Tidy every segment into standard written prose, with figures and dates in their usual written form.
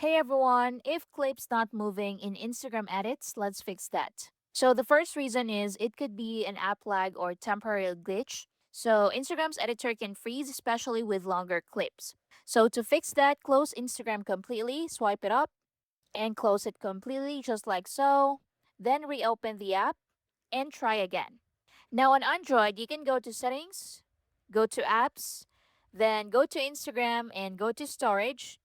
Hey everyone, if clip's not moving in Instagram edits, let's fix that. So the first reason is it could be an app lag or temporary glitch. So Instagram's editor can freeze, especially with longer clips. So to fix that, close Instagram completely, swipe it up, and close it completely just like so. Then reopen the app and try again. Now on Android, you can go to settings, go to apps, then go to Instagram and go to storage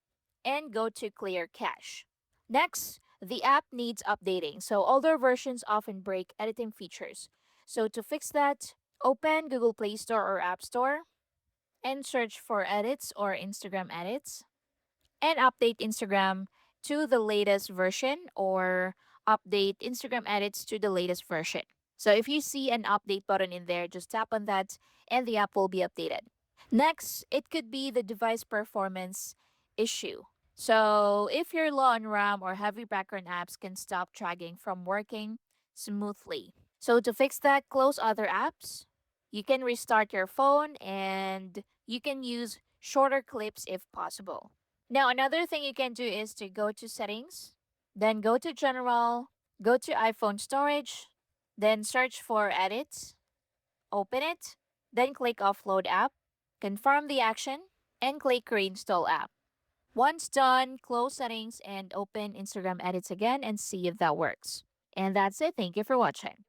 and go to clear cache. Next, the app needs updating. So older versions often break editing features. So to fix that, open Google Play Store or App Store and search for edits or Instagram edits and update Instagram to the latest version or update Instagram edits to the latest version. So if you see an update button in there, just tap on that and the app will be updated. Next, it could be the device performance issue. So if your low on RAM or heavy background apps can stop dragging from working smoothly. So to fix that, close other apps. You can restart your phone and you can use shorter clips if possible. Now, another thing you can do is to go to settings, then go to general, go to iPhone storage, then search for edits, open it, then click offload app, confirm the action, and click reinstall app. Once done, close settings and open Instagram edits again and see if that works. And that's it. Thank you for watching.